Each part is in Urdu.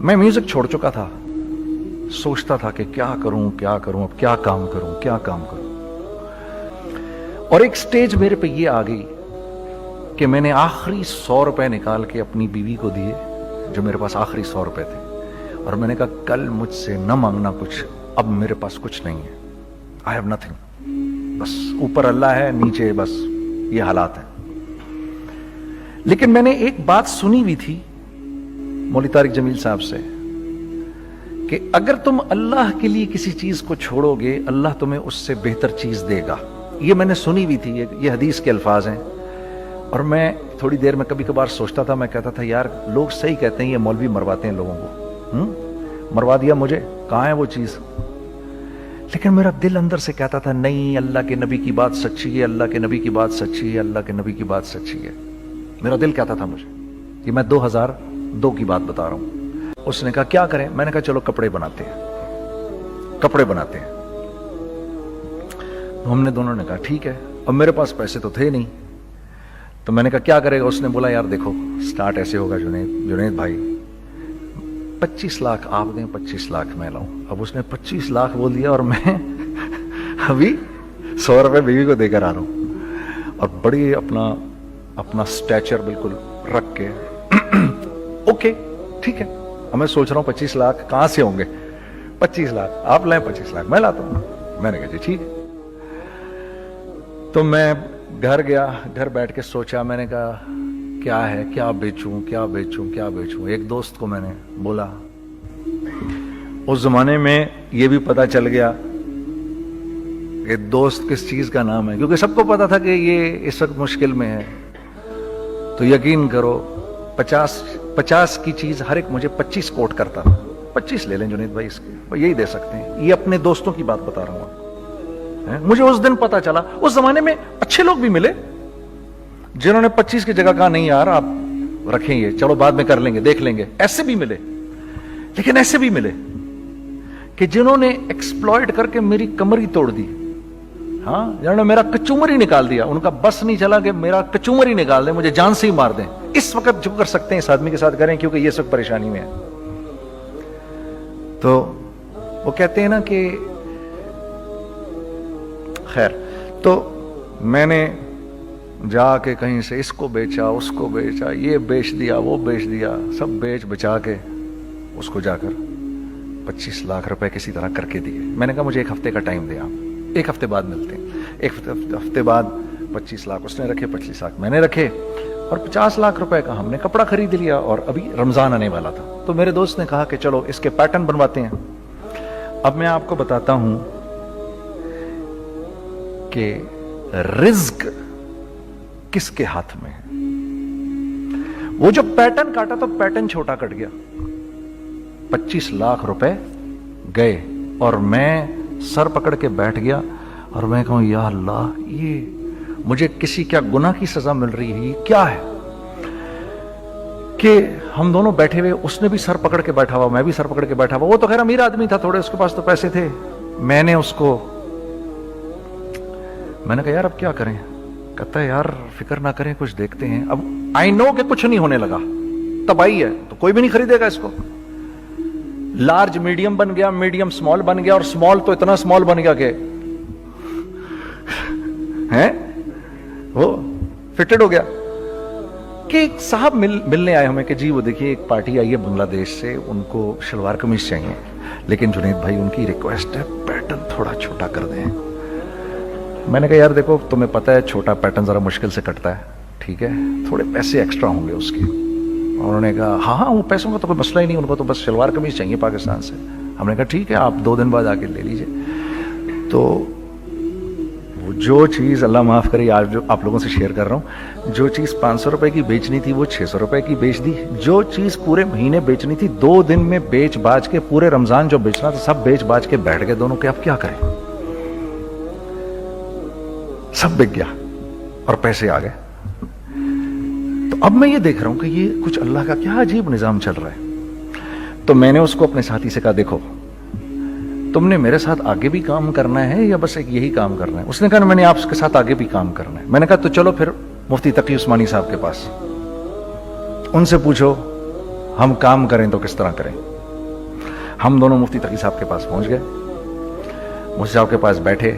میں میوزک چھوڑ چکا تھا, سوچتا تھا کہ کیا کروں, اب کیا کام کروں. اور ایک سٹیج میرے پہ یہ آ گئی کہ میں نے آخری 100 روپے نکال کے اپنی بیوی کو دیے, جو میرے پاس آخری 100 روپے تھے, اور میں نے کہا کل مجھ سے نہ مانگنا کچھ, اب میرے پاس کچھ نہیں ہے, آئی ہیو نتھنگ, بس اوپر اللہ ہے, نیچے بس یہ حالات ہیں. لیکن میں نے ایک بات سنی ہوئی تھی مولوی طارق جمیل صاحب سے کہ اگر تم اللہ کے لیے کسی چیز کو چھوڑو گے, اللہ تمہیں اس سے بہتر چیز دے گا. یہ میں نے سنی ہوئی تھی, یہ حدیث کے الفاظ ہیں. اور میں تھوڑی دیر میں کبھی کبھار سوچتا تھا, میں کہتا تھا یار لوگ صحیح کہتے ہیں, یہ مولوی مرواتے ہیں لوگوں کو, مروا دیا مجھے, کہاں ہے وہ چیز. لیکن میرا دل اندر سے کہتا تھا نہیں, اللہ کے نبی کی بات سچی ہے, اللہ کے نبی کی بات سچی ہے, اللہ کے نبی کی بات سچی ہے. میرا دل کہتا تھا مجھے کہ میں 2002 کی بات بتا رہا ہوں. اس نے کہا کیا کریں, میں نے کہا چلو کپڑے بناتے ہیں. ہم نے دونوں نے کہا ٹھیک ہے. اب میرے پاس پیسے تو تھے نہیں, تو میں نے کہا کیا کرے گا. اس نے بولا یار دیکھو سٹارٹ ایسے ہوگا جنید بھائی, 25 لاکھ آپ دیں, 25 لاکھ میں لاؤں. اب اس نے 25 لاکھ بول دیا, اور میں ابھی 100 روپے بیوی کو دے کر آ رہا ہوں, اور بڑی اپنا سٹیچر بالکل رکھ کے اوکے ٹھیک ہے. اب میں سوچ رہا ہوں 25 لاکھ کہاں سے ہوں گے, 25 لاکھ آپ لائیں, 25 لاکھ میں لاتا ہوں. میں نے کہا جی ٹھیک ہے. تو میں گھر گیا, گھر بیٹھ کے سوچا, میں نے کہا کیا ہے, کیا بیچوں. ایک دوست کو میں نے بولا, اس زمانے میں یہ بھی پتا چل گیا کہ دوست کس چیز کا نام ہے, کیونکہ سب کو پتا تھا کہ یہ اس وقت مشکل میں ہے. تو یقین کرو 50 کی چیز ہر ایک مجھے 25 کوٹ کرتا تھا. 25 لے لیں جنید بھائی, اس کے یہی دے سکتے ہیں. یہ اپنے دوستوں کی بات بتا رہا ہوں. مجھے اس دن پتا چلا, اس زمانے میں اچھے لوگ بھی ملے جنہوں نے 25 کی جگہ کہا نہیں یار آپ رکھیں, یہ چلو بعد میں کر لیں گے, دیکھ لیں گے. ایسے بھی ملے, لیکن ایسے بھی ملے کہ جنہوں نے ایکسپلائٹ کر کے میری کمر ہی توڑ دی. ہاں, جنہوں نے میرا کچومر ہی نکال دیا. ان کا بس نہیں چلا کہ میرا کچومر ہی نکال دیں, مجھے جان سے ہی مار دیں. اس وقت جو کر سکتے ہیں اس آدمی کے ساتھ کریں, کیونکہ یہ سب پریشانی میں ہے. تو وہ کہتے ہیں نا کہ خیر, تو میں نے جا کے کہیں سے اس کو بیچا, اس کو بیچا, یہ بیچ دیا, وہ بیچ دیا, سب بیچ بچا کے اس کو جا کر 25 لاکھ روپے کسی طرح کر کے دیے. میں نے کہا مجھے 1 ہفتے کا ٹائم دیا, 1 ہفتے بعد ملتے ہیں. 1 ہفتے بعد 25 لاکھ اس نے رکھے, 25 لاکھ میں نے رکھے, اور 50 لاکھ روپے کا ہم نے کپڑا خرید لیا. اور ابھی رمضان آنے والا تھا, تو میرے دوست نے کہا کہ چلو اس کے پیٹرن بنواتے ہیں. اب میں آپ کو بتاتا ہوں کہ رزق کس کے ہاتھ میں ہے. وہ جو پیٹرن کاٹا تو پیٹرن چھوٹا کٹ گیا, 25 لاکھ روپے گئے, اور میں سر پکڑ کے بیٹھ گیا, اور میں کہوں یا اللہ, یہ مجھے کسی کیا گناہ کی سزا مل رہی ہے, یہ کیا ہے. کہ ہم دونوں بیٹھے ہوئے, اس نے بھی سر پکڑ کے بیٹھا ہوا, میں بھی سر پکڑ کے بیٹھا ہوا. وہ تو خیر امیر آدمی تھا تھوڑے, اس کے پاس تو پیسے تھے. میں نے اس کو, میں نے کہا یار اب کیا کریں. کہتا ہے یار فکر نہ کریں, کچھ دیکھتے ہیں. اب آئی نو کہ کچھ نہیں ہونے لگا, تباہی ہے, تو کوئی بھی نہیں خریدے گا اس کو. لارج میڈیم بن گیا, میڈیم سمال بن گیا, اور سمال تو اتنا سمال بن گیا کہ وہ فٹڈ ہو گیا. کہ ایک صاحب ملنے آئے ہمیں کہ جی وہ دیکھیے ایک پارٹی آئی ہے بنگلہ دیش سے, ان کو شلوار قمیص چاہیے, لیکن جنید بھائی ان کی ریکویسٹ ہے پیٹرن تھوڑا چھوٹا کر دیں. میں نے کہا یار دیکھو تمہیں پتہ ہے چھوٹا پیٹرن ذرا مشکل سے کٹتا ہے, ٹھیک ہے, تھوڑے پیسے ایکسٹرا ہوں گے اس کے. انہوں نے کہا ہاں وہ پیسوں کا تو کوئی مسئلہ ہی نہیں, ان کو تو بس شلوار قمیص چاہیے پاکستان سے. ہم نے کہا ٹھیک ہے, آپ 2 دن بعد آ کے لے لیجئے. تو وہ جو چیز, اللہ معاف کرے آج جو آپ لوگوں سے شیئر کر رہا ہوں, جو چیز 500 روپے کی بیچنی تھی وہ 600 روپے کی بیچ دی. جو چیز پورے مہینے بیچنی تھی 2 دن میں بیچ باج کے, پورے رمضان جو بیچنا تھا سب بیچ باج کے بیٹھ گئے دونوں. کہ اب کیا کریں, سب بک گیا اور پیسے آ گئے. تو اب میں یہ دیکھ رہا ہوں کہ یہ کچھ اللہ کا کیا عجیب نظام چل رہا ہے. تو میں نے اس کو اپنے ساتھی سے کہا دیکھو تم نے میرے ساتھ آگے بھی کام کرنا ہے یا بس ایک یہی کام کرنا ہے. اس نے کہا میں نے آپ کے ساتھ آگے بھی کام کرنا ہے. میں نے کہا تو چلو پھر مفتی تقی عثمانی صاحب کے پاس, ان سے پوچھو ہم کام کریں تو کس طرح کریں. ہم دونوں مفتی تقی صاحب کے پاس پہنچ گئے. مفتی صاحب کے پاس بیٹھے.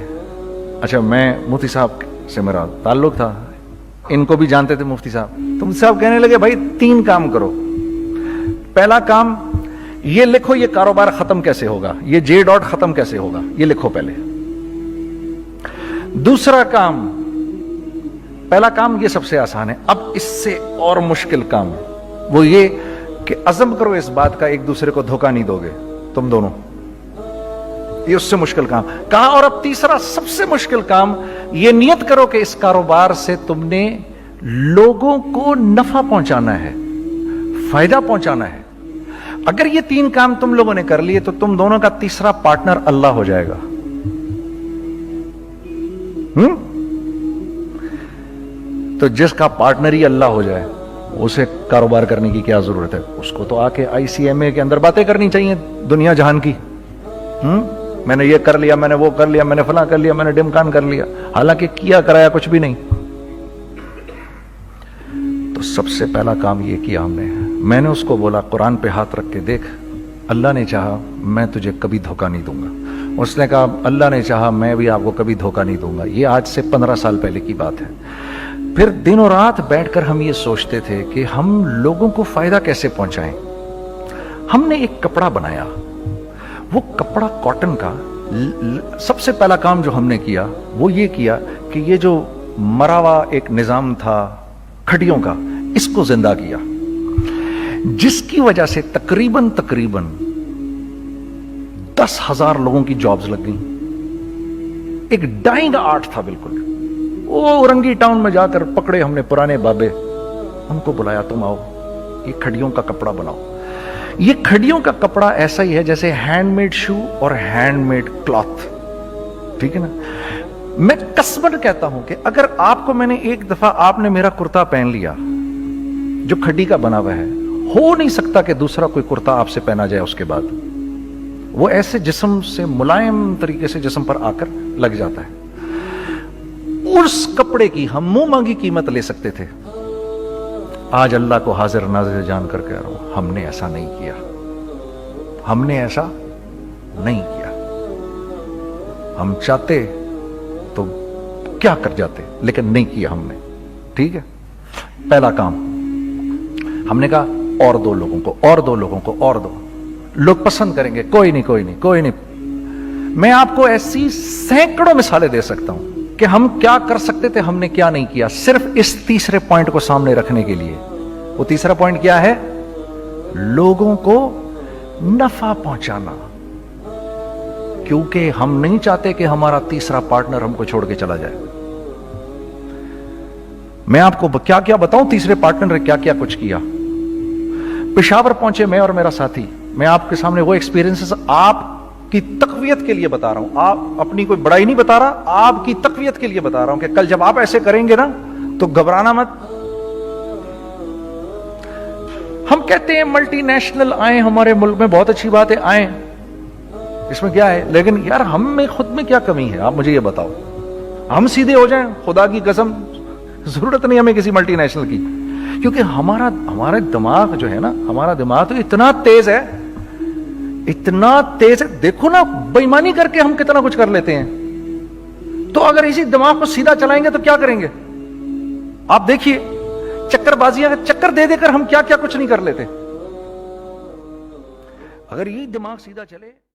اچھا میں مفتی صاحب سے میرا تعلق تھا, ان کو بھی جانتے تھے مفتی صاحب. تو مفتی صاحب کہنے لگے بھائی 3 کام کرو. پہلا کام یہ لکھو یہ کاروبار ختم کیسے ہوگا, یہ جے ڈاٹ ختم کیسے ہوگا, یہ لکھو پہلے. دوسرا کام, پہلا کام یہ سب سے آسان ہے, اب اس سے اور مشکل کام وہ یہ کہ عزم کرو اس بات کا ایک دوسرے کو دھوکہ نہیں دو گے تم دونوں, یہ اس سے مشکل کام کہا. اور اب تیسرا سب سے مشکل کام, یہ نیت کرو کہ اس کاروبار سے تم نے لوگوں کو نفع پہنچانا ہے, فائدہ پہنچانا ہے. اگر یہ 3 کام تم لوگوں نے کر لیے تو تم دونوں کا تیسرا پارٹنر اللہ ہو جائے گا. تو جس کا پارٹنر ہی اللہ ہو جائے اسے کاروبار کرنے کی کیا ضرورت ہے؟ اس کو تو آ کے ICMA کے اندر باتیں کرنی چاہیے دنیا جہان کی. میں نے یہ کر لیا, میں نے وہ کر لیا, میں نے فلاں کر لیا, میں نے ڈمکان کر لیا, حالانکہ کیا کرایا کچھ بھی نہیں. تو سب سے پہلا کام یہ کیا ہم نے. میں نے اس کو بولا قرآن پہ ہاتھ رکھ کے دیکھ, اللہ نے چاہا میں تجھے کبھی دھوکہ نہیں دوں گا. اس نے کہا اللہ نے چاہا میں بھی آپ کو کبھی دھوکہ نہیں دوں گا. یہ آج سے 15 سال پہلے کی بات ہے. پھر دن و رات بیٹھ کر ہم یہ سوچتے تھے کہ ہم لوگوں کو فائدہ کیسے پہنچائیں. ہم نے ایک کپڑا بنایا, وہ کپڑا کاٹن کا. سب سے پہلا کام جو ہم نے کیا وہ یہ کیا کہ یہ جو مرا ہوا ایک نظام تھا کھڑیوں کا, اس کو زندہ کیا, جس کی وجہ سے تقریباً 10,000 لوگوں کی جابز لگ گئیں. ایک ڈائنگ آرٹ تھا بالکل. وہ اورنگی ٹاؤن میں جا کر پکڑے ہم نے پرانے بابے, ان کو بلایا تم آؤ یہ کھڑیوں کا کپڑا بناؤ. یہ کھڑیوں کا کپڑا ایسا ہی ہے جیسے ہینڈ میڈ شو اور ہینڈ میڈ کلاتھ, ٹھیک ہے نا. میں قسمن کہتا ہوں کہ اگر آپ کو میں نے ایک دفعہ آپ نے میرا کرتا پہن لیا جو کھڑی کا بنا ہوا ہے, ہو نہیں سکتا کہ دوسرا کوئی کرتا آپ سے پہنا جائے اس کے بعد. وہ ایسے جسم سے ملائم طریقے سے جسم پر آ کر لگ جاتا ہے. اس کپڑے کی ہم منہ مانگی قیمت لے سکتے تھے. آج اللہ کو حاضر ناظر جان کر کہہ رہا ہوں, ہم نے ایسا نہیں کیا. ہم نے ایسا نہیں کیا. ہم چاہتے تو کیا کر جاتے, لیکن نہیں کیا ہم نے. ٹھیک ہے, پہلا کام ہم نے کہا اور 2 لوگوں کو, اور 2 لوگوں کو, اور 2 لوگ پسند کریں گے. کوئی نہیں کوئی نہیں کوئی نہیں. میں آپ کو ایسی سینکڑوں مثالیں دے سکتا ہوں کہ ہم کیا کر سکتے تھے, ہم نے کیا نہیں کیا, صرف اس تیسرے پوائنٹ کو سامنے رکھنے کے لیے. وہ تیسرا پوائنٹ کیا ہے؟ لوگوں کو نفع پہنچانا. کیونکہ ہم نہیں چاہتے کہ ہمارا تیسرا پارٹنر ہم کو چھوڑ کے چلا جائے. میں آپ کو کیا کیا بتاؤں, تیسرے پارٹنر نے کیا کیا کچھ کیا. پشاور پہنچے میں اور میرا ساتھی. میں آپ کے سامنے وہ ایکسپیرینسز آپ کی تقویت کے لیے بتا رہا ہوں, آپ اپنی کوئی بڑائی نہیں بتا رہا, آپ کی تقویت کے لیے بتا رہا ہوں کہ کل جب آپ ایسے کریں گے نا تو گھبرانا مت. ہم کہتے ہیں ملٹی نیشنل آئیں ہمارے ملک میں, بہت اچھی بات ہے, آئیں, اس میں کیا ہے, لیکن یار ہم میں خود میں کیا کمی ہے, آپ مجھے یہ بتاؤ. ہم سیدھے ہو جائیں, خدا کی قسم ضرورت نہیں ہمیں کسی ملٹی نیشنل کی. کیونکہ ہمارا دماغ جو ہے نا, ہمارا دماغ تو اتنا تیز ہے, اتنا تیز ہے. دیکھو نا بے ایمانی کر کے ہم کتنا کچھ کر لیتے ہیں. تو اگر اسی دماغ کو سیدھا چلائیں گے تو کیا کریں گے آپ دیکھیے. چکر بازیاں چکر دے کر ہم کیا کیا کچھ نہیں کر لیتے. اگر یہ دماغ سیدھا چلے